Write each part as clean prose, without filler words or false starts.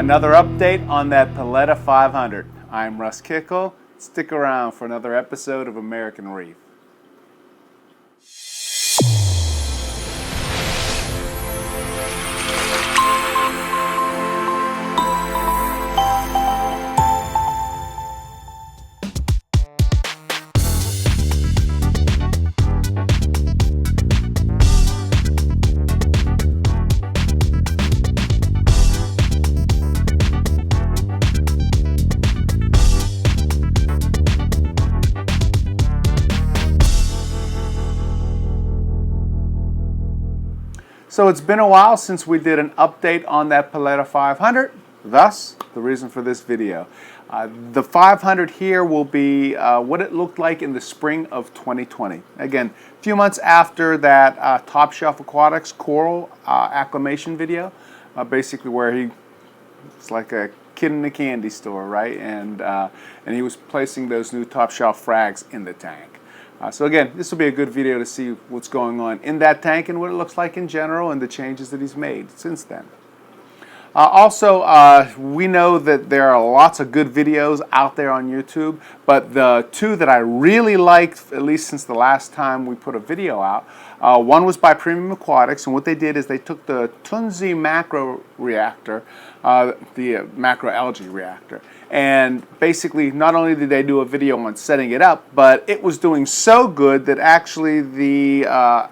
Another update on that Paletta 500. I'm Russ Kickle. Stick around for another episode of American Reef. So it's been a while since we did an update on that Paletta 500, thus the reason for this video. The 500 here will be what it looked like in the spring of 2020. Again, a few months after that Top Shelf Aquatics coral acclimation video, basically where it's like a kid in a candy store, right? And he was placing those new top shelf frags in the tank. So again, this will be a good video to see what's going on in that tank and what it looks like in general and the changes that he's made since then. We know that there are lots of good videos out there on YouTube, but the two that I really liked, at least since the last time we put a video out, one was by Premium Aquatics, and what they did is they took the Tunzi macro reactor, the macro algae reactor, and basically not only did they do a video on setting it up, but it was doing so good that actually the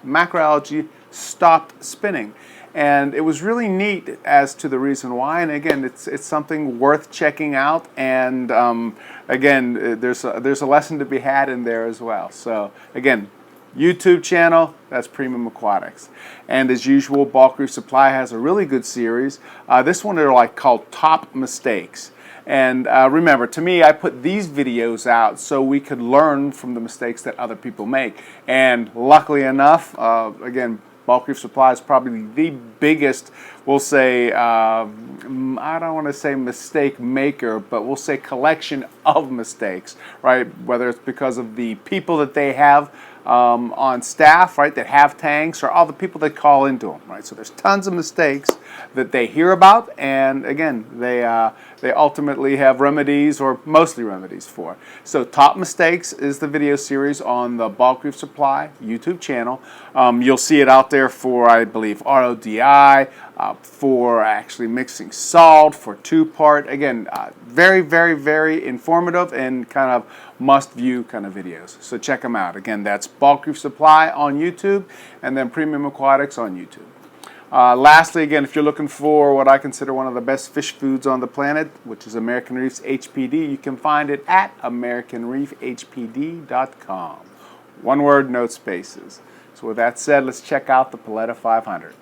macroalgae stopped spinning. And it was really neat as to the reason why, and again, it's something worth checking out, and again, there's a lesson to be had in there as well. So again, YouTube channel, that's Premium Aquatics. And as usual, Bulk Reef Supply has a really good series. This one they're called Top Mistakes. And remember, to me, I put these videos out so we could learn from the mistakes that other people make. And luckily enough, again, Bulk Reef Supply is probably the biggest, we'll say, I don't want to say mistake maker, but we'll say collection of mistakes, right? Whether it's because of the people that they have on staff, right, that have tanks, or all the people that call into them, right? So there's tons of mistakes that they hear about, and again, they ultimately have remedies, or mostly remedies for. So Top Mistakes is the video series on the Bulk Reef Supply YouTube channel. You'll see it out there for, I believe, RODI, for actually mixing salt, for two-part. Again, very, very, very informative and kind of must-view kind of videos. So check them out. Again, that's Bulk Reef Supply on YouTube, and then Premium Aquatics on YouTube. Lastly, again, if you're looking for what I consider one of the best fish foods on the planet, which is Americanreef's HPD, you can find it at AmericanreefHPD.com. One word, no spaces. So with that said, let's check out the Paletta 500.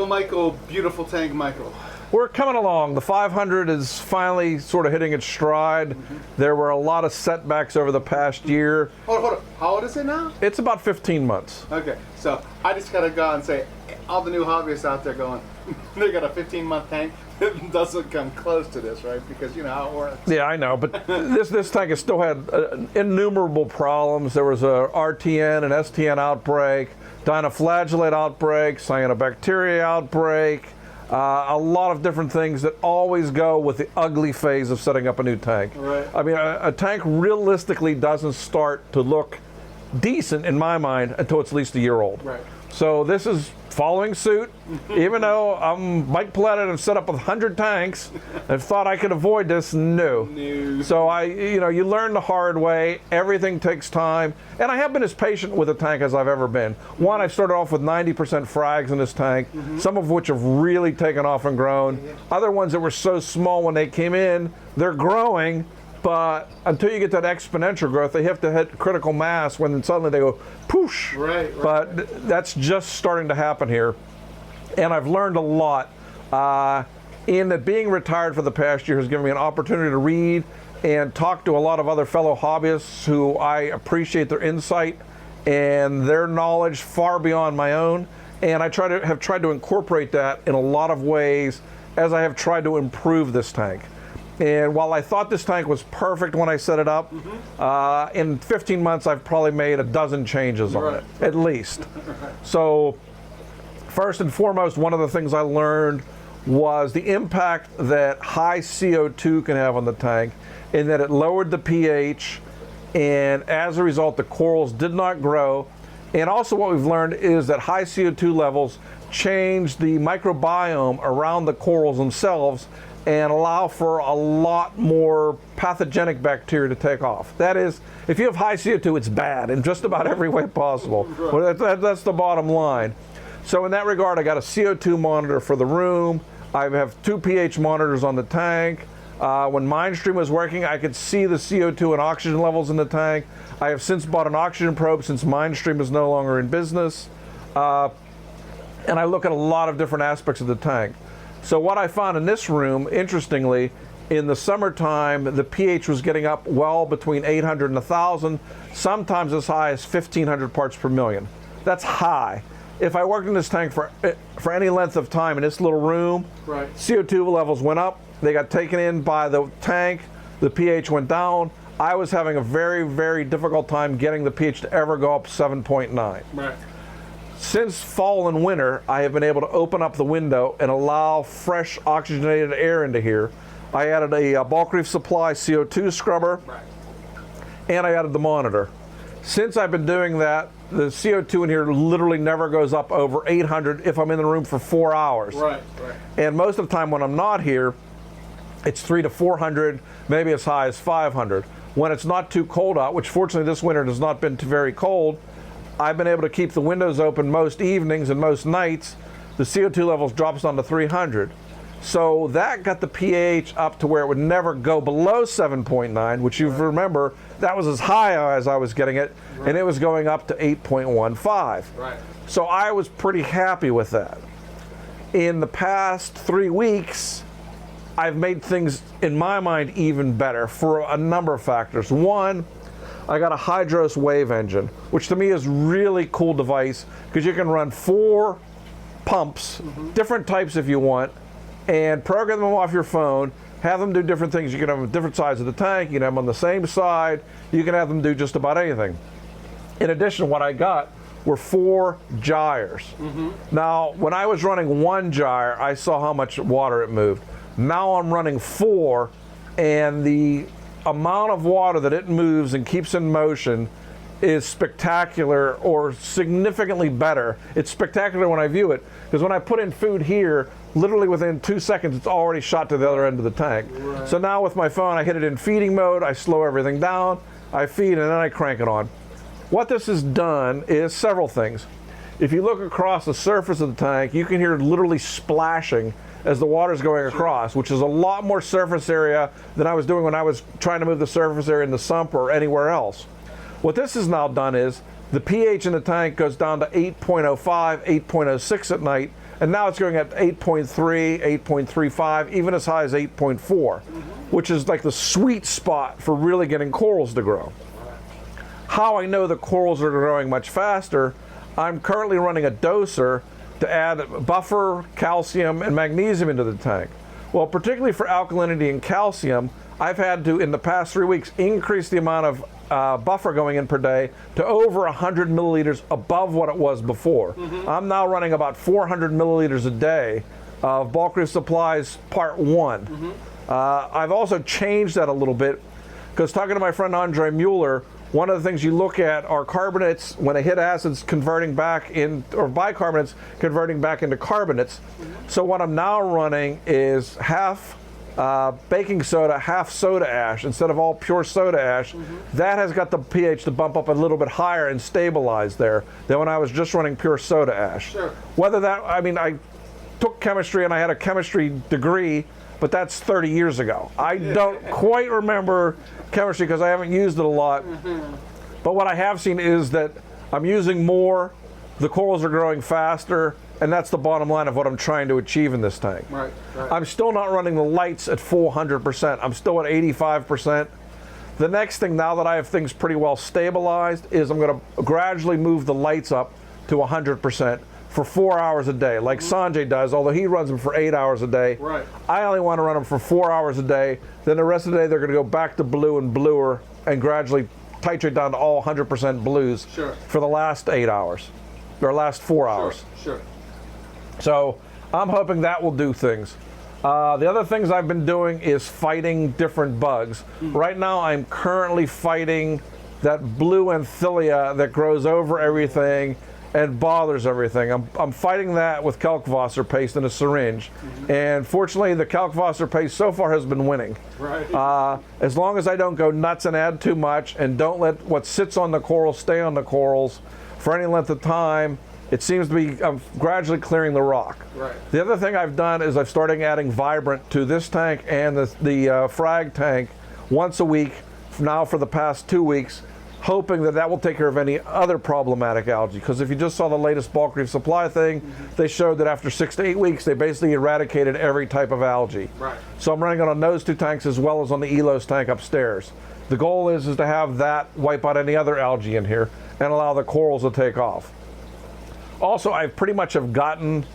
Michael, beautiful tank, Michael. We're coming along. The 500 is finally sort of hitting its stride. There were a lot of setbacks over the past year. Hold on. How old is it now? It's about 15 months. Okay, so I just gotta go and say, all the new hobbyists out there going, they got a 15-month tank. It doesn't come close to this, right? Because you know how it works. Yeah, I know, but this tank has still had innumerable problems. There was a RTN and STN outbreak, dinoflagellate outbreak, cyanobacteria outbreak, a lot of different things that always go with the ugly phase of setting up a new tank. Right. I mean, a tank realistically doesn't start to look decent in my mind until it's at least a year old. Right. So this is following suit. Even though I'm Mike Paletta and set up 100 tanks, and thought I could avoid this, no. So you learn the hard way. Everything takes time, and I have been as patient with a tank as I've ever been. One, I started off with 90% frags in this tank, some of which have really taken off and grown. Other ones that were so small when they came in, they're growing. But until you get that exponential growth, they have to hit critical mass when suddenly they go poosh. Right. But that's just starting to happen here. And I've learned a lot. In that being retired for the past year has given me an opportunity to read and talk to a lot of other fellow hobbyists who I appreciate their insight and their knowledge far beyond my own. And I have tried to incorporate that in a lot of ways as I have tried to improve this tank. And while I thought this tank was perfect when I set it up, in 15 months I've probably made a dozen changes on it, at least. So first and foremost, one of the things I learned was the impact that high CO2 can have on the tank, in that it lowered the pH, and as a result the corals did not grow. And also what we've learned is that high CO2 levels change the microbiome around the corals themselves and allow for a lot more pathogenic bacteria to take off. That is, if you have high CO2, it's bad in just about every way possible. Well, that's the bottom line. So in that regard, I got a CO2 monitor for the room. I have 2 pH monitors on the tank. When MindStream was working, I could see the CO2 and oxygen levels in the tank. I have since bought an oxygen probe since MindStream is no longer in business. And I look at a lot of different aspects of the tank. So what I found in this room, interestingly, in the summertime, the pH was getting up well between 800 and 1,000, sometimes as high as 1,500 parts per million. That's high. If I worked in this tank for any length of time in this little room, CO2 levels went up, they got taken in by the tank, the pH went down. I was having a very, very difficult time getting the pH to ever go up 7.9. Since fall and winter, I have been able to open up the window and allow fresh oxygenated air into here. I added a bulk reef supply CO2 scrubber, and I added the monitor. Since I've been doing that, the CO2 in here literally never goes up over 800 if I'm in the room for 4 hours. And most of the time when I'm not here, it's 300 to 400, maybe as high as 500. When it's not too cold out, which fortunately this winter has not been very cold, I've been able to keep the windows open most evenings and most nights. The CO2 levels drops down to 300. So that got the pH up to where it would never go below 7.9, which you remember, that was as high as I was getting it, and it was going up to 8.15. So I was pretty happy with that. In the past 3 weeks, I've made things, in my mind, even better for a number of factors. One, I got a Hydros wave engine, which to me is really cool device because you can run 4 pumps, different types if you want, and program them off your phone, have them do different things. You can have them different sides of the tank, you can have them on the same side, you can have them do just about anything. In addition, what I got were 4 gyres. Now, when I was running 1 gyre, I saw how much water it moved. Now I'm running 4, and the amount of water that it moves and keeps in motion is spectacular, or significantly better. It's spectacular when I view it, because when I put in food here, literally within 2 seconds it's already shot to the other end of the tank. So now with my phone, I hit it in feeding mode, I slow everything down, I feed, and then I crank it on. What this has done is several things. If you look across the surface of the tank, you can hear literally splashing as the water's going across, which is a lot more surface area than I was doing when I was trying to move the surface area in the sump or anywhere else. What this has now done is the pH in the tank goes down to 8.05, 8.06 at night, and now it's going at 8.3, 8.35, even as high as 8.4, which is like the sweet spot for really getting corals to grow. How I know the corals are growing much faster, I'm currently running a doser to add buffer, calcium, and magnesium into the tank. Well, particularly for alkalinity and calcium, I've had to, in the past 3 weeks, increase the amount of buffer going in per day to over 100 milliliters above what it was before. I'm now running about 400 milliliters a day of bulk reef supplies part 1. I've also changed that a little bit, because talking to my friend Andre Mueller, one of the things you look at are carbonates when they hit acids converting back in, or bicarbonates converting back into carbonates. So what I'm now running is half baking soda, half soda ash instead of all pure soda ash. That has got the pH to bump up a little bit higher and stabilize there than when I was just running pure soda ash. Sure. Whether that, I mean, I took chemistry and I had a chemistry degree, but that's 30 years ago. I don't quite remember chemistry because I haven't used it a lot. But what I have seen is that I'm using more, the corals are growing faster, and that's the bottom line of what I'm trying to achieve in this tank. Right. I'm still not running the lights at full 100%. I'm still at 85%. The next thing, now that I have things pretty well stabilized, is I'm going to gradually move the lights up to 100% for 4 hours a day, like Sanjay does, although he runs them for 8 hours a day. Right. I only want to run them for 4 hours a day. Then the rest of the day, they're going to go back to blue and bluer and gradually titrate down to all 100% blues for the last 8 hours, or last 4 hours. Sure. So I'm hoping that will do things. The other things I've been doing is fighting different bugs. Right now I'm currently fighting that blue Anthilia that grows over everything and bothers everything. I'm fighting that with Kalkwasser paste in a syringe. And fortunately the Kalkwasser paste so far has been winning. Right. As long as I don't go nuts and add too much and don't let what sits on the corals stay on the corals for any length of time, it seems to be gradually clearing the rock. Right. The other thing I've done is I've started adding Vibrant to this tank and the frag tank once a week now for the past 2 weeks, hoping that that will take care of any other problematic algae. Because if you just saw the latest bulk reef supply thing, they showed that after 6 to 8 weeks, they basically eradicated every type of algae. Right. So I'm running on those 2 tanks as well as on the Elos tank upstairs. The goal is to have that wipe out any other algae in here and allow the corals to take off. Also, I pretty much have gotten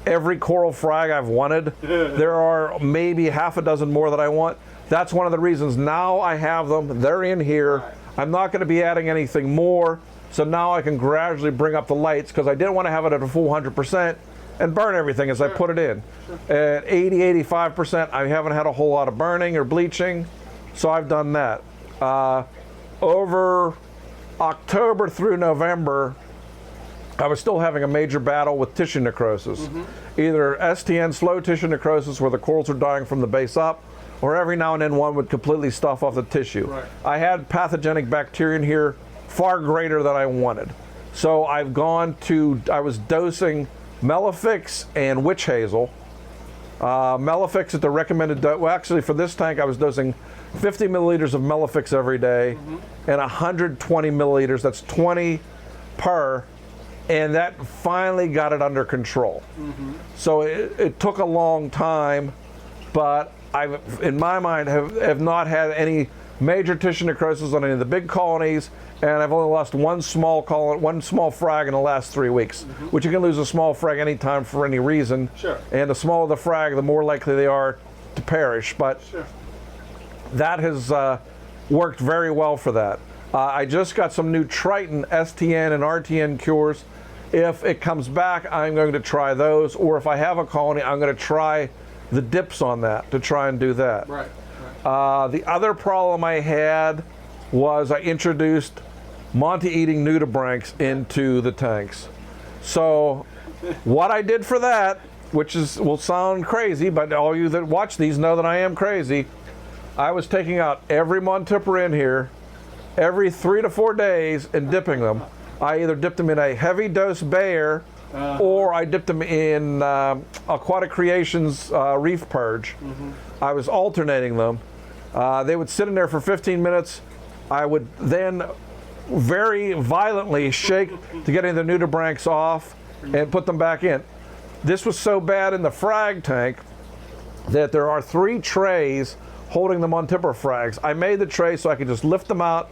every coral frag I've wanted. There are maybe half a dozen more that I want. That's one of the reasons now I have them. They're in here. I'm not going to be adding anything more. So now I can gradually bring up the lights because I didn't want to have it at a full 100% and burn everything as I put it in. At 80, 85%, I haven't had a whole lot of burning or bleaching. So I've done that. Over October through November, I was still having a major battle with tissue necrosis. Either STN, slow tissue necrosis, where the corals are dying from the base up, or every now and then one would completely stuff off the tissue. Right. I had pathogenic bacteria in here far greater than I wanted. So I've gone to, I was dosing Melifix and witch hazel. Melifix at the recommended dose, well actually for this tank I was dosing 50 milliliters of Melifix every day and 120 milliliters, that's 20 per, and that finally got it under control. So it took a long time, but I've, in my mind, have not had any major tissue necrosis on any of the big colonies, and I've only lost one small frag in the last 3 weeks, which you can lose a small frag anytime for any reason. And the smaller the frag, the more likely they are to perish. But that has worked very well for that. I just got some new Triton STN and RTN cures. If it comes back, I'm going to try those, or if I have a colony, I'm going to try the dips on that to try and do that. The other problem I had was I introduced Monty eating nudibranchs into the tanks. So what I did for that, which will sound crazy, but all you that watch these know that I am crazy, I was taking out every Montipper in here every 3 to 4 days and dipping them. I either dipped them in a heavy dose Bayer or I dipped them in Aquatic Creations Reef Purge. I was alternating them. They would sit in there for 15 minutes. I would then very violently shake to get any of the nudibranchs off and put them back in. This was so bad in the frag tank that there are 3 trays holding the Montipper frags. I made the tray so I could just lift them out,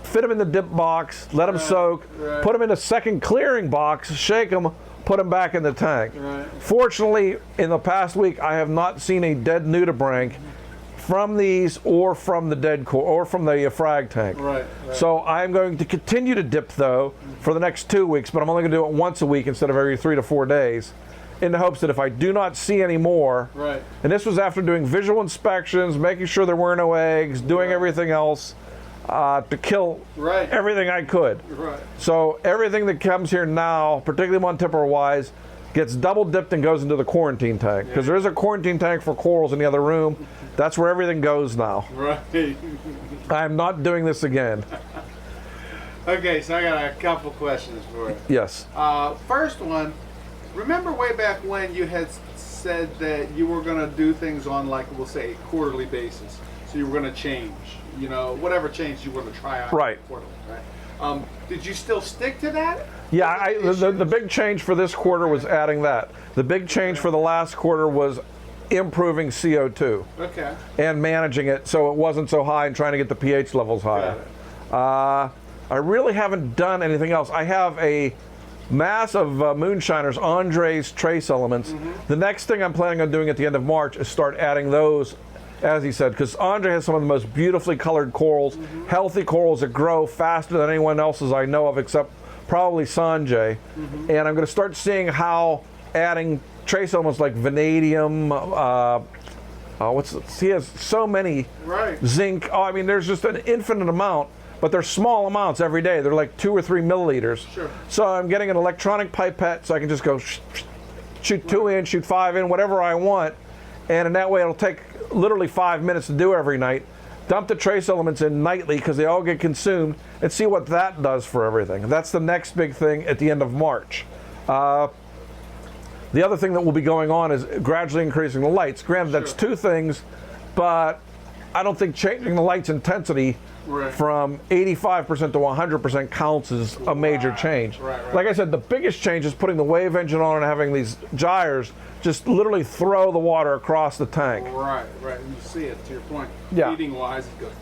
fit them in the dip box, let them soak, put them in a second clearing box, shake them, put them back in the tank. Fortunately, in the past week, I have not seen a dead nudibranch from these or from the dead core or from the frag tank. So I'm going to continue to dip though for the next 2 weeks, but I'm only going to do it once a week instead of every 3 to 4 days, in the hopes that if I do not see any more, and this was after doing visual inspections, making sure there were no eggs, doing everything else, to kill everything I could. So everything that comes here now, particularly Montipora wise, gets double dipped and goes into the quarantine tank. Because there is a quarantine tank for corals in the other room. That's where everything goes now. I'm not doing this again. Okay, so I got a couple questions for you. Yes. First one, remember way back when you had said that you were going to do things on, like, we'll say, a quarterly basis. So you were going to change, you know, whatever change you were going to try out quarterly, right? Did you still stick to that? Yeah, the big change for this quarter was adding that. The big change for the last quarter was improving CO2 and managing it so it wasn't so high and trying to get the pH levels higher. I really haven't done anything else. I have a mass of moonshiners, Andre's trace elements. The next thing I'm planning on doing at the end of March is start adding those, as he said, because Andre has some of the most beautifully colored corals, healthy corals that grow faster than anyone else's I know of except probably Sanjay. And I'm going to start seeing how adding trace elements like vanadium, he has so many, zinc, I mean there's just an infinite amount, but they're small amounts every day. They're like 2 or 3 milliliters. So I'm getting an electronic pipette so I can just go shoot 2 in, shoot 5 in, whatever I want. And in that way it'll take literally 5 minutes to do every night. Dump the trace elements in nightly because they all get consumed and see what that does for everything. That's the next big thing at the end of March. The other thing that will be going on is gradually increasing the lights. Granted, that's 2 things, but I don't think changing the light's intensity from 85% to 100% counts as a major change. Like I said, the biggest change is putting the wave engine on and having these gyres just literally throw the water across the tank. And you see it, to your point. Feeding wise, it's good.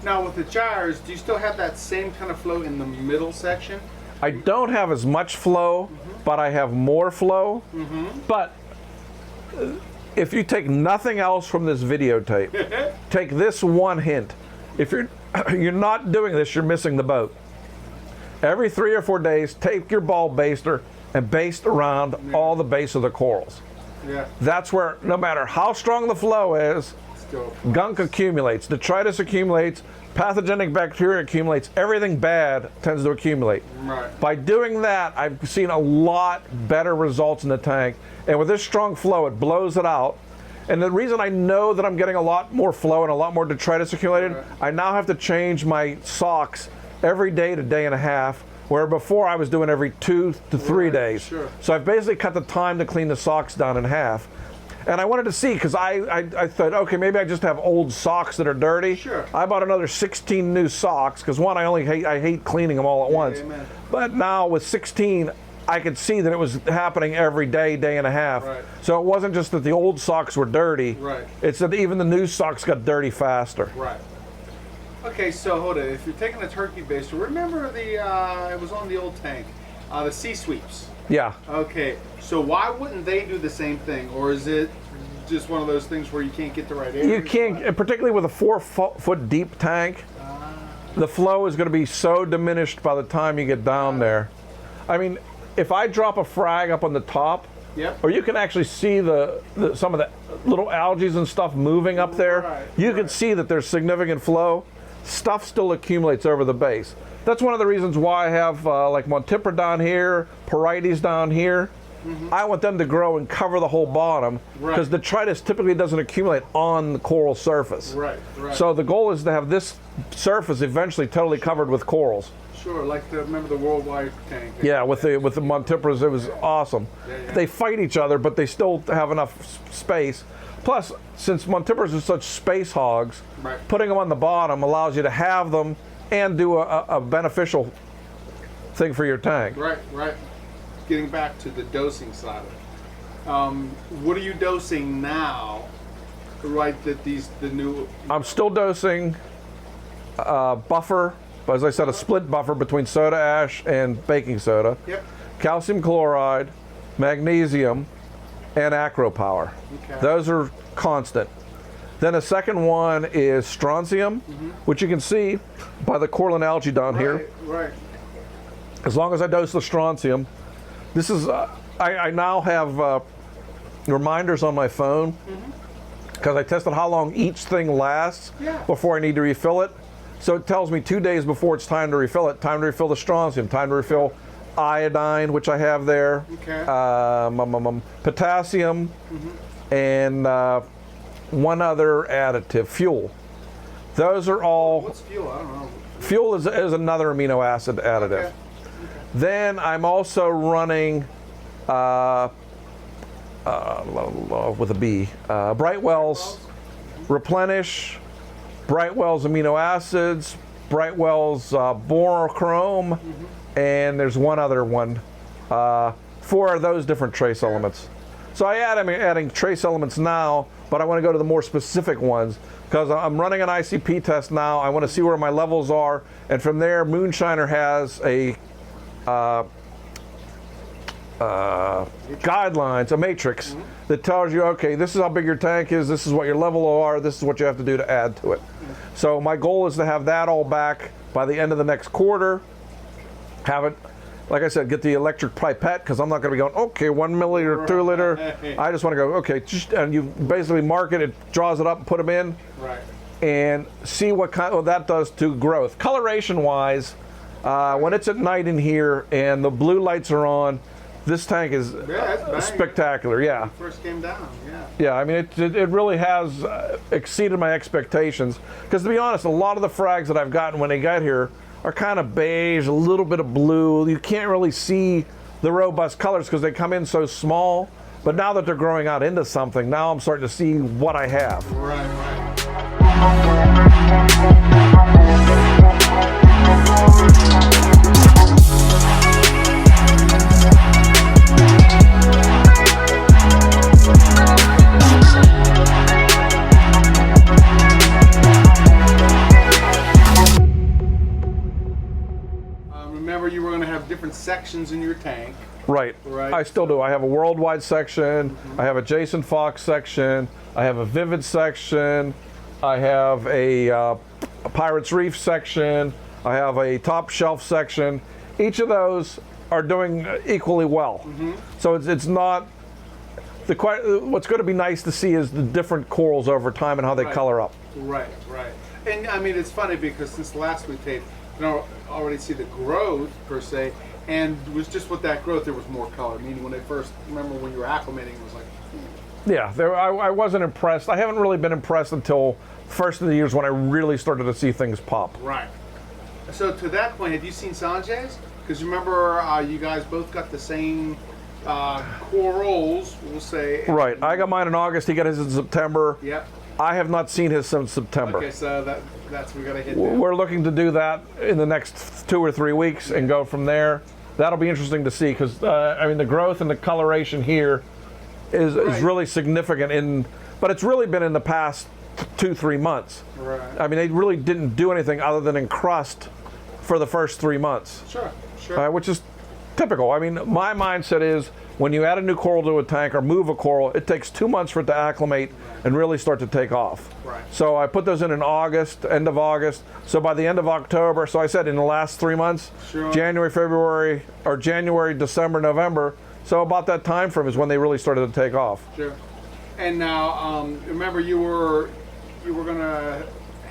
Now with the gyres, do you still have that same kind of flow in the middle section? I don't have as much flow, but I have more flow. But if you take nothing else from this videotape, take this one hint. If you're not doing this, you're missing the boat. Every 3 or 4 days, take your ball baster and baste around all the base of the corals. That's where, no matter how strong the flow is, gunk accumulates, detritus accumulates, pathogenic bacteria accumulates, everything bad tends to accumulate. By doing that, I've seen a lot better results in the tank, and with this strong flow, it blows it out. And the reason I know that I'm getting a lot more flow and a lot more detritus accumulated, I now have to change my socks every day to day and a half, where before I was doing every 2 to 3 days. So I've basically cut the time to clean the socks down in half. And I wanted to see, because I thought, okay, maybe I just have old socks that are dirty. I bought another 16 new socks, because one, I hate cleaning them all at once. But now with 16, I could see that it was happening every day, day and a half. So it wasn't just that the old socks were dirty. It's that even the new socks got dirty faster. Okay, so hold it. If you're taking a turkey baster, remember it was on the old tank, the sea sweeps. Okay, so why wouldn't they do the same thing? Or is it just one of those things where you can't get the right air? You can't, particularly with a 4-foot deep tank, the flow is going to be so diminished by the time you get down there. I mean, if I drop a frag up on the top, or you can actually see some of the little algae and stuff moving up there, you can see that there's significant flow. Stuff still accumulates over the base. That's one of the reasons why I have like Montipora down here, Porites down here. I want them to grow and cover the whole bottom, because detritus typically doesn't accumulate on the coral surface. So the goal is to have this surface eventually totally covered with corals. Like remember the worldwide tank? With the Montiporas, it was awesome. They fight each other, but they still have enough space. Plus, since Montiporas are such space hogs, putting them on the bottom allows you to have them and do a beneficial thing for your tank. Getting back to the dosing side of it, what are you dosing now? The new. I'm still dosing buffer. But as I said, a split buffer between soda ash and baking soda, calcium chloride, magnesium, and acropower. Those are constant. Then a second one is strontium, which you can see by the coral algae down here. As long as I dose the strontium, this is, I now have reminders on my phone, because I tested how long each thing lasts before I need to refill it. So it tells me 2 days before it's time to refill it, time to refill the strontium, time to refill iodine, which I have there, potassium, and one other additive, fuel. Those are all. What's fuel? I don't know. Fuel is another amino acid additive. Okay. Then I'm also running, with a B, Brightwell's Replenish, Brightwell's amino acids, Brightwell's borochrome, and there's one other one. 4 of those different trace elements. So I'm adding trace elements now, but I want to go to the more specific ones because I'm running an ICP test now. I want to see where my levels are, and from there, Moonshiner has a guidelines, a matrix that tells you, okay, this is how big your tank is, this is what your level are, this is what you have to do to add to it. So my goal is to have that all back by the end of the next quarter. Have it, like I said, get the electric pipette because I'm not going to be going, okay, 1 milliliter, 2 liter. I just want to go, okay, and you basically mark it, it draws it up and put them in, and see what that does to growth. Coloration wise, when it's at night in here and the blue lights are on, this tank is spectacular. Yeah. First came down. Yeah. I mean, it really has exceeded my expectations. Because to be honest, a lot of the frags that I've gotten when they got here are kind of beige, a little bit of blue. You can't really see the robust colors because they come in so small. But now that they're growing out into something, now I'm starting to see what I have. Remember, you were going to have different sections in your tank. Right. I still do. I have a worldwide section. I have a Jason Fox section. I have a Vivid section. I have a Pirates Reef section. I have a Top Shelf section. Each of those are doing equally well. So it's not what's going to be nice to see is the different corals over time and how they color up. Right. And I mean, it's funny because since last we taped, you know, already see the growth per se, and it was just with that growth there was more color. Meaning when they first, remember when you were acclimating, it was like, yeah, I wasn't impressed. I haven't really been impressed until first of the years when I really started to see things pop. Right. So to that point, have you seen Sanjay's? Because remember, you guys both got the same corals, we'll say. Right. I got mine in August. He got his in September. Yep. I have not seen his since September. Okay, so that's we got to hit. We're looking to do that in the next 2 or 3 weeks and go from there. That'll be interesting to see because I mean the growth and the coloration here is really significant but it's really been in the past 2-3 months. Right. I mean they really didn't do anything other than encrust for the first 3 months. Sure. Which is typical. I mean my mindset is when you add a new coral to a tank or move a coral, it takes 2 months for it to acclimate and really start to take off. Right. So I put those in August, end of August. So by the end of October, so I said in the last 3 months, January, February, or January, December, November. So about that time frame is when they really started to take off. Sure. And now, remember you were gonna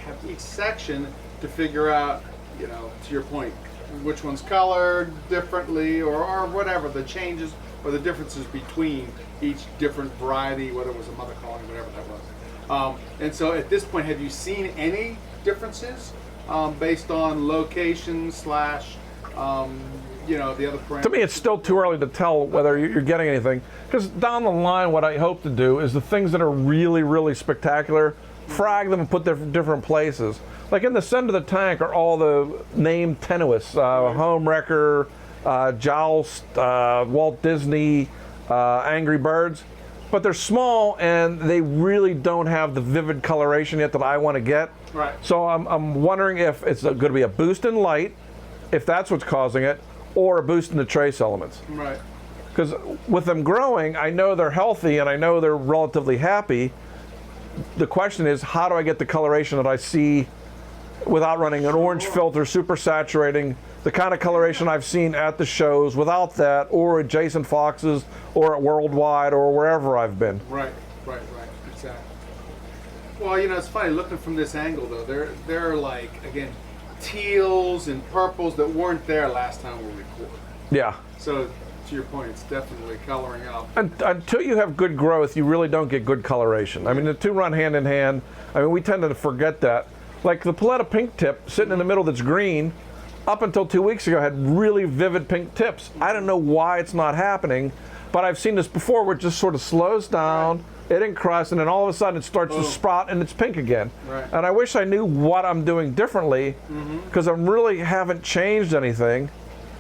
have each section to figure out, you know, to your point, which one's colored differently or whatever, the changes or the differences between each different variety, whether it was a mother colony, whatever that was. And so at this point, have you seen any differences based on location slash, you know, the other parameters? To me, it's still too early to tell whether you're getting anything. Because down the line, what I hope to do is the things that are really, really spectacular, frag them and put them in different places. Like in the center of the tank are all the named tenuous, Homewrecker, Joust, Walt Disney, Angry Birds, but they're small and they really don't have the vivid coloration yet that I want to get. Right. So I'm wondering if it's going to be a boost in light, if that's what's causing it, or a boost in the trace elements. Right. Because with them growing, I know they're healthy and I know they're relatively happy. The question is, how do I get the coloration that I see without running an orange filter, super saturating, the kind of coloration I've seen at the shows without that, or at Jason Fox's, or at Worldwide, or wherever I've been. Right, exactly. Well, you know, it's funny looking from this angle though. They're like, again, teals and purples that weren't there last time we recorded. Yeah. So to your point, it's definitely coloring up. Until you have good growth, you really don't get good coloration. I mean, the two run hand in hand. I mean, we tend to forget that. Like the Paletta pink tip sitting in the middle that's green, up until 2 weeks ago had really vivid pink tips. I don't know why it's not happening, but I've seen this before where it just sort of slows down, it encrusts, and then all of a sudden it starts to sprout and it's pink again. Right. And I wish I knew what I'm doing differently, because I really haven't changed anything.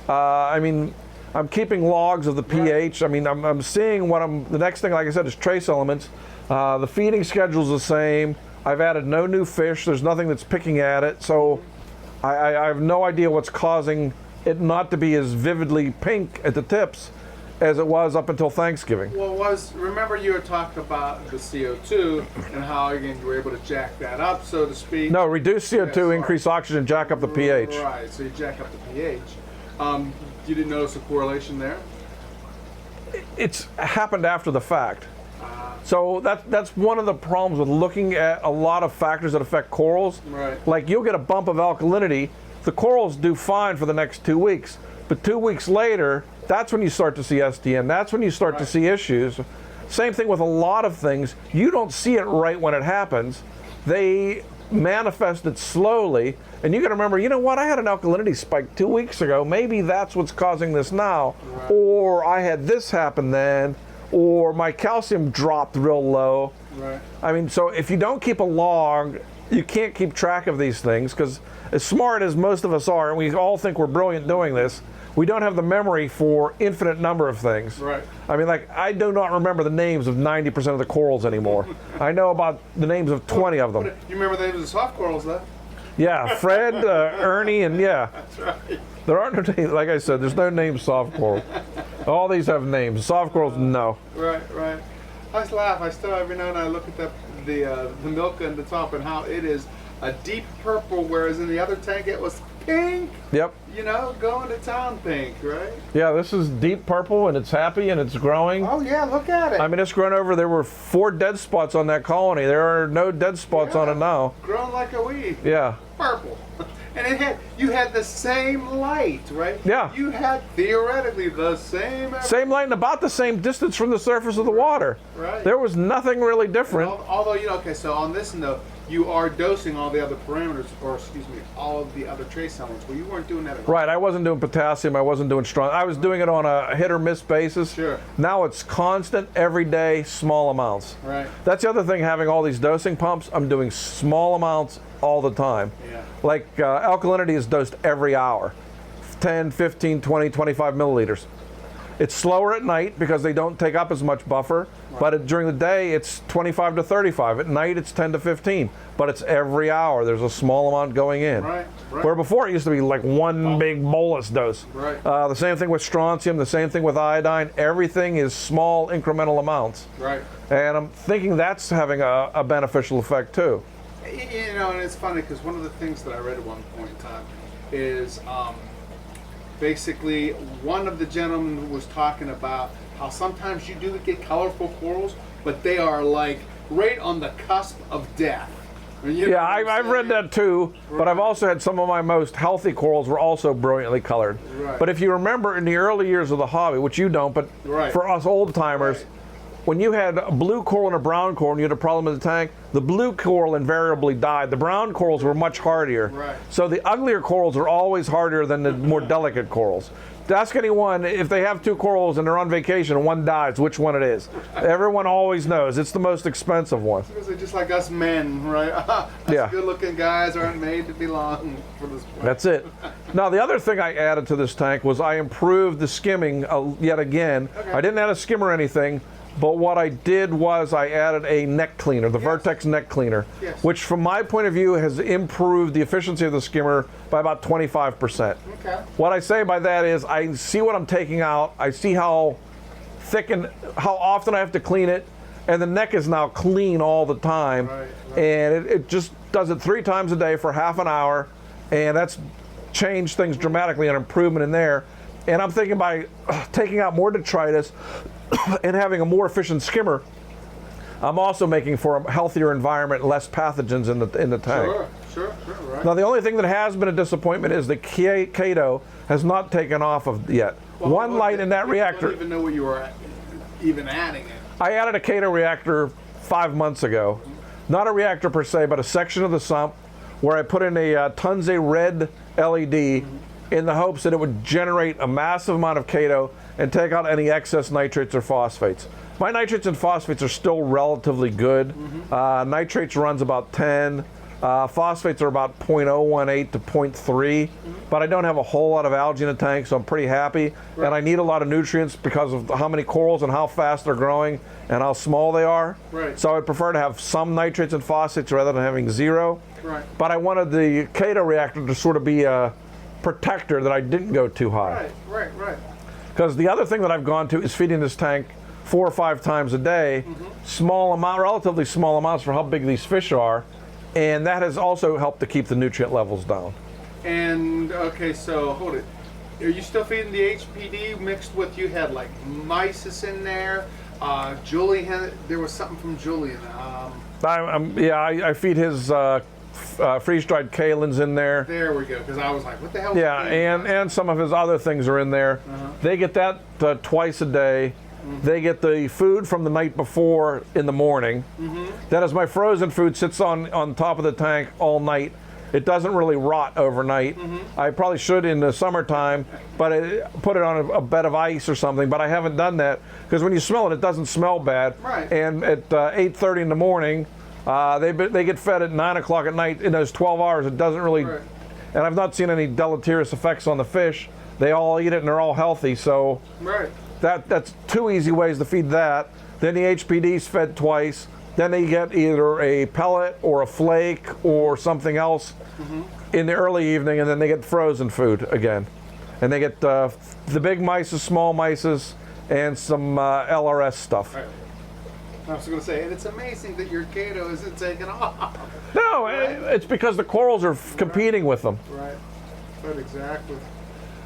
I mean, I'm keeping logs of the pH. I mean, I'm seeing what the next thing, like I said, is trace elements. The feeding schedule's the same. I've added no new fish. There's nothing that's picking at it. So I have no idea what's causing it not to be as vividly pink at the tips as it was up until Thanksgiving. Well, remember you had talked about the CO2 and how, again, you were able to jack that up, so to speak. No, reduce CO2, increase oxygen, jack up the pH. Right, so you jack up the pH. You didn't notice a correlation there? It's happened after the fact. So that's one of the problems with looking at a lot of factors that affect corals. Right. Like you'll get a bump of alkalinity, the corals do fine for the next 2 weeks, but 2 weeks later, that's when you start to see STN, that's when you start to see issues. Same thing with a lot of things. You don't see it right when it happens. They manifest it slowly, and you got to remember, you know what, I had an alkalinity spike 2 weeks ago, maybe that's what's causing this now, or I had this happen then, or my calcium dropped real low. Right. I mean, so if you don't keep a log, you can't keep track of these things, because as smart as most of us are, and we all think we're brilliant doing this, we don't have the memory for infinite number of things. Right. I mean, like, I do not remember the names of 90% of the corals anymore. I know about the names of 20 of them. You remember the names of the soft corals, though? Yeah, Fred, Ernie, and yeah. That's right. There aren't no names, like I said, there's no names soft coral. All these have names. Soft corals, no. Right, right. I just laugh. I still, every now and then I look at the milk at the top and how it is a deep purple, whereas in the other tank it was pink. Yep. You know, going to town pink, right? Yeah, this is deep purple, and it's happy, and it's growing. Oh yeah, look at it. I mean, it's grown over. There were 4 dead spots on that colony. There are no dead spots on it now. Grown like a weed. Yeah. Purple. And you had the same light, right? Yeah. You had theoretically the same. Same light and about the same distance from the surface of the water. Right. There was nothing really different. Although, you know, okay, so on this note, you are dosing all the other parameters, or excuse me, all of the other trace elements. Well, you weren't doing that at all. Right, I wasn't doing potassium, I wasn't doing strong. I was doing it on a hit or miss basis. Sure. Now it's constant, every day, small amounts. Right. That's the other thing, having all these dosing pumps, I'm doing small amounts all the time. Yeah. Like alkalinity is dosed every hour, 10, 15, 20, 25 milliliters. It's slower at night because they don't take up as much buffer, but during the day it's 25 to 35. At night it's 10 to 15, but it's every hour. There's a small amount going in. Right, right. Where before it used to be like one big bolus dose. Right. The same thing with strontium, the same thing with iodine. Everything is small incremental amounts. Right. And I'm thinking that's having a beneficial effect too. You know, and it's funny because one of the things that I read at one point in time is basically one of the gentlemen was talking about how sometimes you do get colorful corals, but they are like right on the cusp of death. Yeah, I've read that too, but I've also had some of my most healthy corals were also brilliantly colored. Right. But if you remember in the early years of the hobby, which you don't, but for us old timers, when you had a blue coral and a brown coral and you had a problem in the tank, the blue coral invariably died. The brown corals were much hardier. Right. So the uglier corals are always harder than the more delicate corals. Ask anyone, if they have 2 corals and they're on vacation and one dies, which one it is. Everyone always knows. It's the most expensive one. Because they're just like us men, right? Us good-looking guys aren't made to belong for this place. That's it. Now, the other thing I added to this tank was I improved the skimming yet again. Okay. I didn't add a skim or anything, but what I did was I added a neck cleaner, the Vertex neck cleaner, which from my point of view has improved the efficiency of the skimmer by about 25%. Okay. What I say by that is I see what I'm taking out, I see how thick and how often I have to clean it, and the neck is now clean all the time. Right. And it just does it 3 times a day for half an hour, and that's changed things dramatically, an improvement in there. And I'm thinking by taking out more detritus and having a more efficient skimmer, I'm also making for a healthier environment, less pathogens in the tank. Sure, right. Now the only thing that has been a disappointment is the Co2 has not taken off of yet. Well, One light in that reactor. I don't even know what you were even adding it. I added a Co2 reactor 5 months ago. Not a reactor per se, but a section of the sump where I put in a tons of red LED in the hopes that it would generate a massive amount of Co2 and take out any excess nitrates or phosphates. My nitrates and phosphates are still relatively good. Nitrates runs about 10. Phosphates are about 0.018 to 0.3, but I don't have a whole lot of algae in the tank, so I'm pretty happy. Right. And I need a lot of nutrients because of how many corals and how fast they're growing and how small they are. Right. So I'd prefer to have some nitrates and phosphates rather than having zero. Right. But I wanted the Co2 reactor to sort of be a protector that I didn't go too high. Right. Because the other thing that I've gone to is feeding this tank 4 or 5 times a day, small amount, relatively small amounts for how big these fish are. And that has also helped to keep the nutrient levels down. And okay, so hold it. Are you still feeding the HPD mixed with, you had like mysis in there? Julie had, there was something from Julian. I feed his freeze-dried kalins in there. There we go, because I was like, what the hell? Yeah, and some of his other things are in there. They get that twice a day. They get the food from the night before in the morning. That is, my frozen food sits on top of the tank all night. It doesn't really rot overnight. I probably should in the summertime, but I put it on a bed of ice or something, but I haven't done that because when you smell it, it doesn't smell bad. Right. And at 8:30 in the morning, they get fed at 9 o'clock at night. In those 12 hours, it doesn't really, and I've not seen any deleterious effects on the fish. They all eat it and they're all healthy, so. Right. That's 2 easy ways to feed that. Then the HPD's fed twice. Then they get either a pellet or a flake or something else in the early evening, and then they get frozen food again. And they get the big mysis, small mysis, and some LRS stuff. Right. I was going to say, and it's amazing that your Co2 isn't taking off. No, it's because the corals are competing with them. Right. But exactly.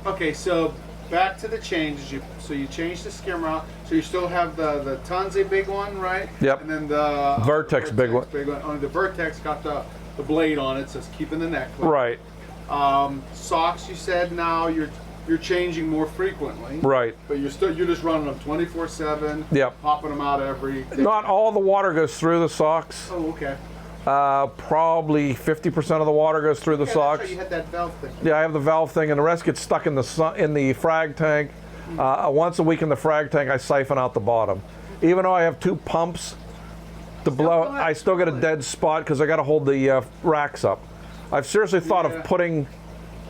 Okay, so back to the changes. So you changed the skimmer out. So you still have the Tunze big one, right? Yep. And then the Vertex big one. Only the Vertex got the blade on it, so it's keeping the neck clean. Right. Socks, you said now you're changing more frequently. Right. But you're just running them 24/7. Yep. Popping them out every day. Not all the water goes through the socks. Oh, okay. Probably 50% of the water goes through the socks. That's right, you had that valve thing. Yeah, I have the valve thing, and the rest gets stuck in the frag tank. Once a week in the frag tank, I siphon out the bottom. Even though I have 2 pumps to blow, I still get a dead spot because I got to hold the racks up. I've seriously thought of putting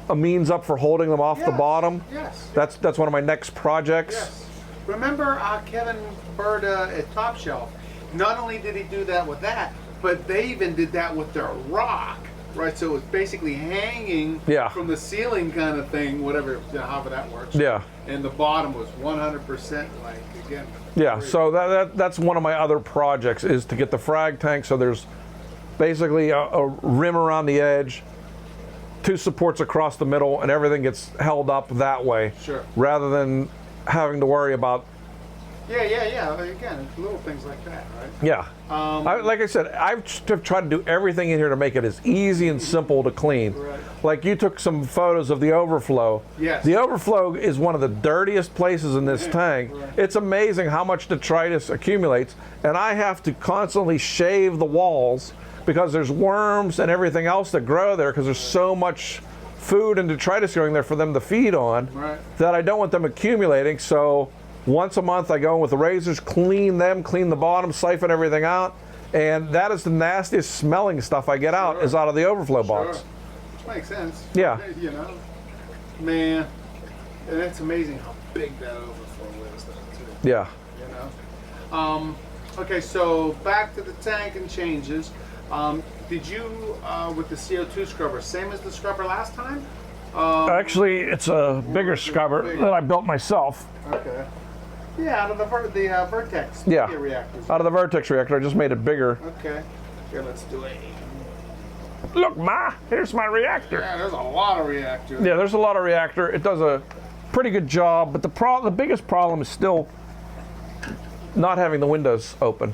a means up for holding them off the bottom. Yes. That's one of my next projects. Yes. Remember Kevin Bird at Top Shelf? Not only did he do that with that, but they even did that with their rock, right? So it was basically hanging from the ceiling kind of thing, whatever, however that works. Yeah. And the bottom was 100% like, again. Yeah, so that's one of my other projects is to get the frag tank so there's basically a rim around the edge, 2 supports across the middle, and everything gets held up that way. Sure. Rather than having to worry about. Yeah. Again, little things like that, right? Yeah. Like I said, I've tried to do everything in here to make it as easy and simple to clean. Right. Like you took some photos of the overflow. Yes. The overflow is one of the dirtiest places in this tank. Right. It's amazing how much detritus accumulates, and I have to constantly shave the walls because there's worms and everything else that grow there because there's so much food and detritus going there for them to feed on that I don't want them accumulating. So once a month I go in with the razors, clean them, clean the bottom, siphon everything out, and that is the nastiest smelling stuff I get out is out of the overflow box. Which makes sense. Yeah. You know, man, and it's amazing how big that overflow is, though, too. Yeah. You know. Okay, so back to the tank and changes. Did you, with the CO2 scrubber, same as the scrubber last time? Actually, it's a bigger scrubber that I built myself. Okay. Yeah, out of the Vertex reactors. Out of the Vertex reactor, I just made it bigger. Okay. Here, let's do it. Look, Ma, here's my reactor. Yeah, there's a lot of reactors. Yeah, there's a lot of reactor. It does a pretty good job, but the biggest problem is still not having the windows open.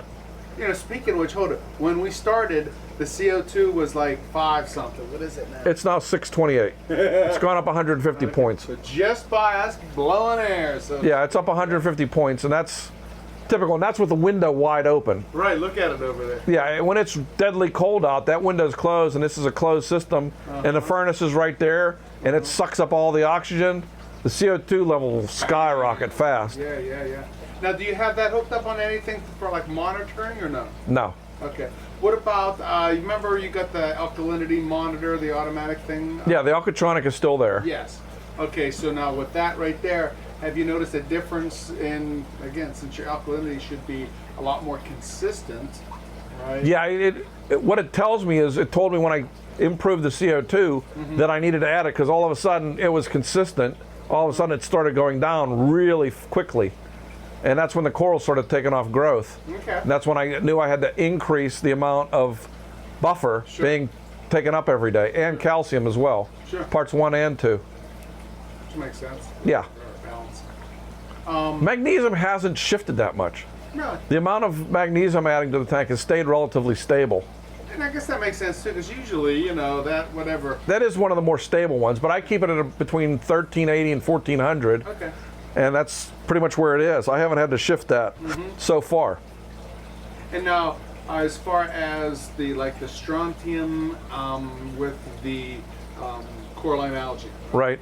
You know, speaking of which, hold it. When we started, the CO2 was like 5 something. What is it now? It's now 628. It's gone up 150 points. So just by us blowing air. So Yeah, it's up 150 points, and that's typical, and that's with the window wide open. right, look at it over there. Yeah, when it's deadly cold out, that window's closed, and this is a closed system, and the furnace is right there, and it sucks up all the oxygen. The CO2 level will skyrocket fast. Yeah. Now, do you have that hooked up on anything for like monitoring or no? No. Okay. What about, you remember you got the Alkalinity Monitor, the automatic thing? Yeah, the Alkatronic is still there. Yes. Okay, so now with that right there, have you noticed a difference in, again, since your alkalinity should be a lot more consistent, right? Yeah, what it tells me is, it told me when I improved the CO2 that I needed to add it, because all of a sudden it was consistent. All of a sudden it started going down really quickly. And that's when the corals started taking off growth. Okay. And that's when I knew I had to increase the amount of buffer being taken up every day, and calcium as well. Sure. Parts 1 and 2. Which makes sense. Yeah. Balance. Magnesium hasn't shifted that much. No, The amount of magnesium adding to the tank has stayed relatively stable. and I guess that makes sense too, because usually, you know, that whatever. That is one of the more stable ones, but I keep it at between 1380 and 1400. Okay. And that's pretty much where it is. I haven't had to shift that so far. And now, as far as the the strontium with the coralline algae, Right.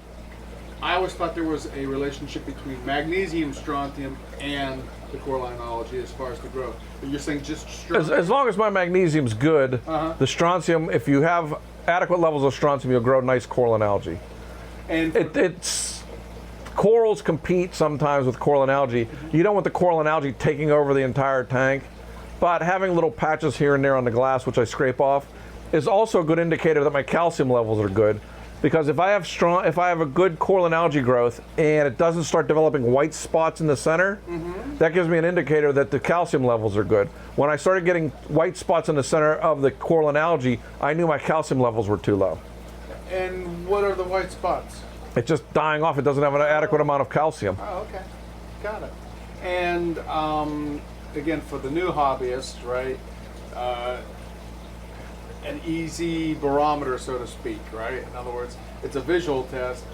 I always thought there was a relationship between magnesium, strontium, and the coralline algae as far as the growth. But you're saying just strontium? As long as my magnesium's good, the strontium, if you have adequate levels of strontium, you'll grow nice coralline algae. And It's corals compete sometimes with coralline algae. You don't want the coralline algae taking over the entire tank, but having little patches here and there on the glass, which I scrape off, is also a good indicator that my calcium levels are good. Because if I have a good coralline algae growth and it doesn't start developing white spots in the center, that gives me an indicator that the calcium levels are good. When I started getting white spots in the center of the coralline algae, I knew my calcium levels were too low. And what are the white spots? It's just dying off. It doesn't have an adequate amount of calcium. Oh, okay. Got it. And again, for the new hobbyist, right, an easy barometer, so to speak, right? In other words, it's a visual test.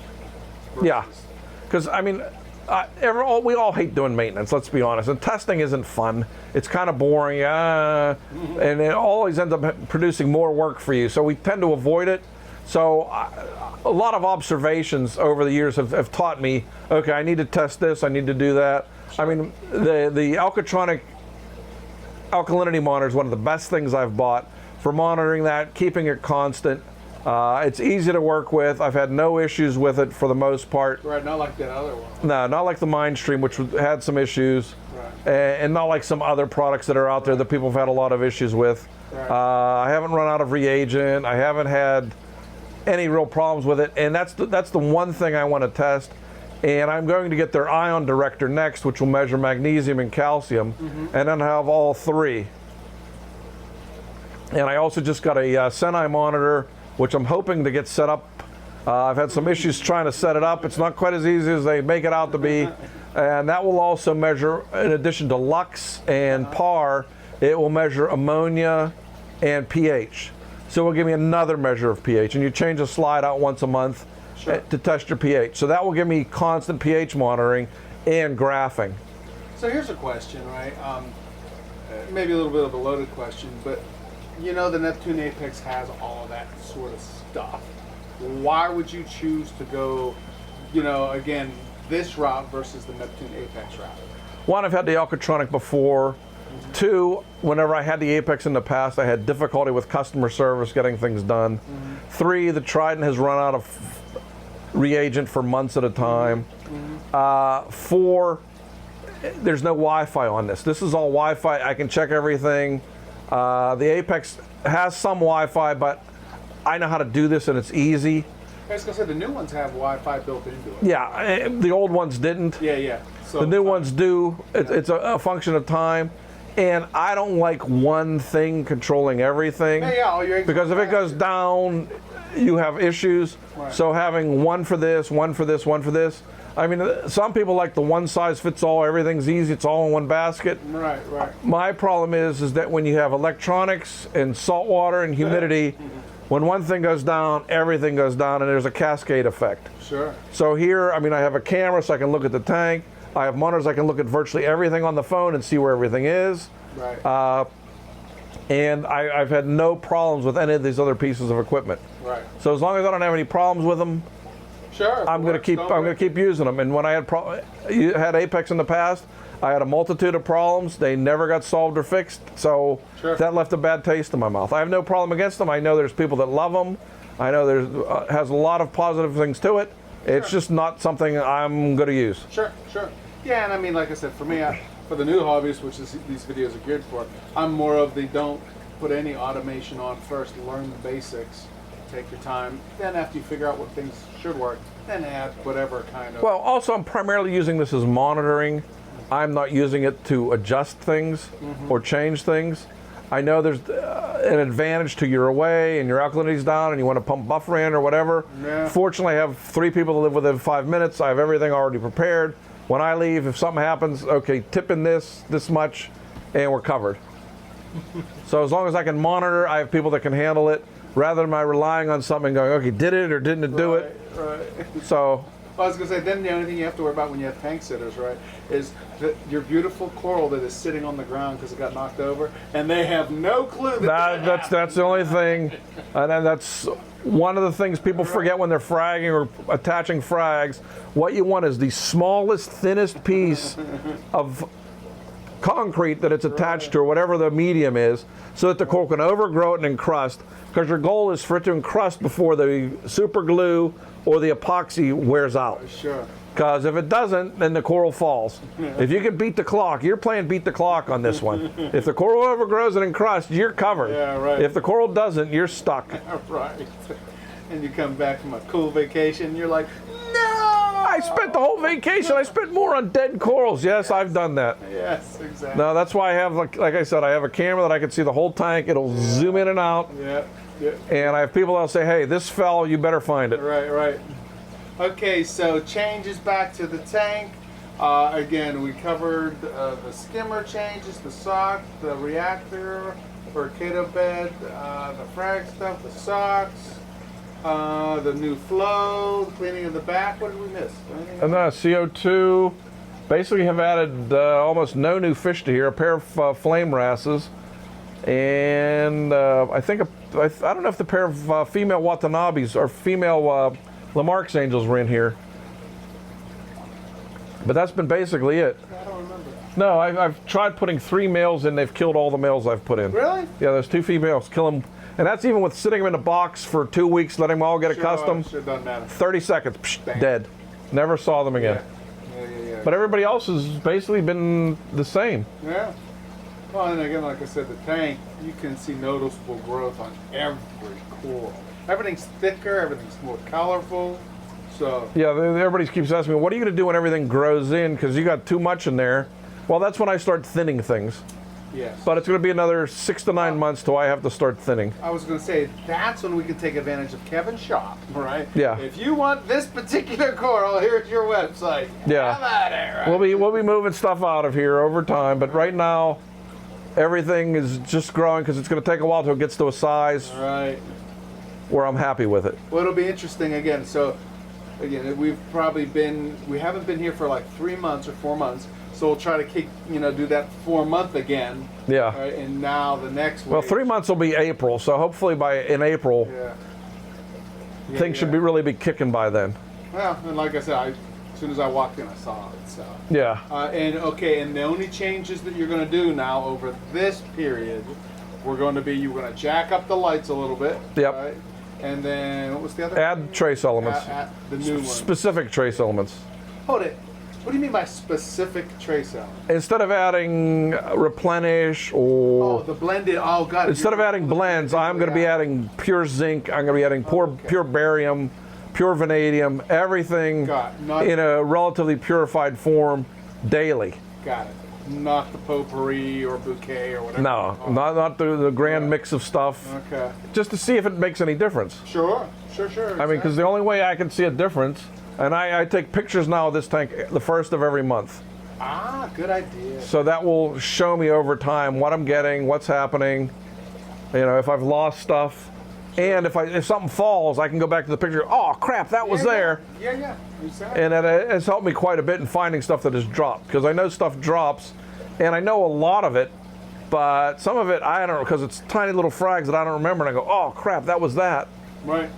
Yeah. Because, I mean, we all hate doing maintenance, let's be honest. And testing isn't fun. It's kind of boring. And it always ends up producing more work for you. So we tend to avoid it. So a lot of observations over the years have taught me, okay, I need to test this, I need to do that. I mean, the Alkatronic Alkalinity Monitor is one of the best things I've bought for monitoring that, keeping it constant. It's easy to work with. I've had no issues with it for the most part. Right, not like that other one. No, not like the Mindstream, which had some issues. Right. And not like some other products that are out there that people have had a lot of issues with. Right. I haven't run out of reagent. I haven't had any real problems with it, and that's the one thing I want to test. And I'm going to get their ion director next, which will measure magnesium and calcium, and then have all three. And I also just got a Senai monitor, which I'm hoping to get set up. I've had some issues trying to set it up. It's not quite as easy as they make it out to be. And that will also measure, in addition to lux and PAR, it will measure ammonia and pH. So it will give me another measure of pH. And you change the slide out once a month to test your pH. So that will give me constant pH monitoring and graphing. So here's a question, right? Maybe a little bit of a loaded question, but you know the Neptune Apex has all of that sort of stuff. Why would you choose to go, you know, again, this route versus the Neptune Apex route? One, I've had the Alkatronic before. Two, whenever I had the Apex in the past, I had difficulty with customer service getting things done. Three, the Trident has run out of reagent for months at a time. Four, there's no Wi-Fi on this. This is all Wi-Fi. I can check everything. The Apex has some Wi-Fi, but I know how to do this and it's easy. I was going to say, the new ones have Wi-Fi built into it. Yeah, the old ones didn't. Yeah. So The new ones do. It's a function of time. And I don't like one thing controlling everything. all your eggs Because if it goes down, you have issues. Right. So having one for this, one for this, one for this, I mean, some people like the one size fits all, everything's easy, it's all in one basket. Right, right. My problem is that when you have electronics and salt water and humidity, when one thing goes down, everything goes down, and there's a cascade effect. Sure. So here, I mean, I have a camera so I can look at the tank. I have monitors, I can look at virtually everything on the phone and see where everything is. Right. And I've had no problems with any of these other pieces of equipment. Right. So as long as I don't have any problems with them, Sure. I'm going to keep using them. And when I had Apex in the past, I had a multitude of problems. They never got solved or fixed. So that left a bad taste in my mouth. I have no problem against them. I know there's people that love them. I know there's has a lot of positive things to it. It's just not something I'm going to use. Sure, sure. Yeah, and I mean, like I said, for me, for the new hobbies, which these videos are geared for, I'm more of the don't put any automation on first. Learn the basics. Take your time. Then after you figure out what things should work, then add whatever kind of... Well, also I'm primarily using this as monitoring. I'm not using it to adjust things or change things. I know there's an advantage to you're away and your alkalinity's down and you want to pump buffer in or whatever. Yeah. Fortunately, I have 3 people that live within 5 minutes. I have everything already prepared. When I leave, if something happens, okay, tip in this much, and we're covered. So as long as I can monitor, I have people that can handle it, rather than my relying on something going, okay, did it or didn't it do it? Right. So I was going to say, then the only thing you have to worry about when you have tank sitters, right, is that your beautiful coral that is sitting on the ground because it got knocked over, and they have no clue that's the only thing, and then that's one of the things people forget when they're fragging or attaching frags. What you want is the smallest, thinnest piece of concrete that it's attached to, or whatever the medium is, so that the coral can overgrow it and encrust, because your goal is for it to encrust before the super glue or the epoxy wears out. Sure. Because if it doesn't, then the coral falls. If you can beat the clock, you're playing beat the clock on this one. If the coral overgrows and encrusts, you're covered. Yeah, right. If the coral doesn't, you're stuck. Right. And you come back from a cool vacation, you're like, no! I spent the whole vacation, I spent more on dead corals. Yes, I've done that. Yes, exactly. No, that's why I have, like I said, I have a camera that I can see the whole tank. It'll zoom in and out. Yeah, yeah. And I have people that'll say, hey, this fell, you better find it. Right, right. Okay, so changes back to the tank. Again, we covered the skimmer changes, the sock, the reactor for Kato bed, the frag stuff, the socks, the new flow, cleaning of the back. What did we miss? And the CO2, basically have added almost no new fish to here, a pair of flame wrasses, and I think, I don't know if the pair of female Watanabes or female Lamarck's angels were in here. But that's been basically it. I don't remember. No, I've tried putting 3 males in, they've killed all the males I've put in. Really? Yeah, there's 2 females, kill them. And that's even with sitting them in a box for 2 weeks, letting them all get accustomed. Sure, doesn't matter. 30 seconds, psh, dead. Never saw them again. Yeah. But everybody else has basically been the same. Yeah. Well, and again, like I said, the tank, you can see noticeable growth on every coral. Everything's thicker, everything's more colorful. So yeah, everybody keeps asking me, what are you going to do when everything grows in? Because you got too much in there. Well, that's when I start thinning things. yes. But it's going to be another 6 to 9 months till I have to start thinning. I was going to say, that's when we can take advantage of Kevin's shop, right? Yeah. If you want this particular coral, here's your website. Yeah. Have at it, right? We'll be moving stuff out of here over time, but right now everything is just growing because it's going to take a while till it gets to a size Right. where I'm happy with it. Well, it'll be interesting again. So, again, we haven't been here for like 3 months or 4 months. So we'll try to do that 4 month again. Yeah. Right? And now the next Well, wave. 3 months will be April, so hopefully in April things should really be kicking by then. Well, and like I said, as soon as I walked in, I saw it. So. Yeah. And the only changes that you're going to do now over this period, you're going to jack up the lights a little bit. Yep. Right? And then what was the other? Add trace elements. Add the new one. Specific trace elements. Hold it. What do you mean by specific trace element? Instead of adding replenish or The blended. Oh, got it. instead of adding blends, I'm going to be adding pure zinc. I'm going to be adding pure barium, pure vanadium, everything in a relatively purified form daily. Got it. Not the potpourri or bouquet or whatever. No, not the grand mix of stuff. Okay. Just to see if it makes any difference. Sure. I mean, because the only way I can see a difference And I take pictures now of this tank the first of every month. Ah, good idea. So that will show me over time what I'm getting, what's happening, you know, if I've lost stuff. And if something falls, I can go back to the picture. Oh crap, that was there. Yeah, exactly. And it has helped me quite a bit in finding stuff that has dropped, because I know stuff drops, and I know a lot of it, but some of it I don't know, because it's tiny little frags that I don't remember, and I go, oh crap, that was that. Right.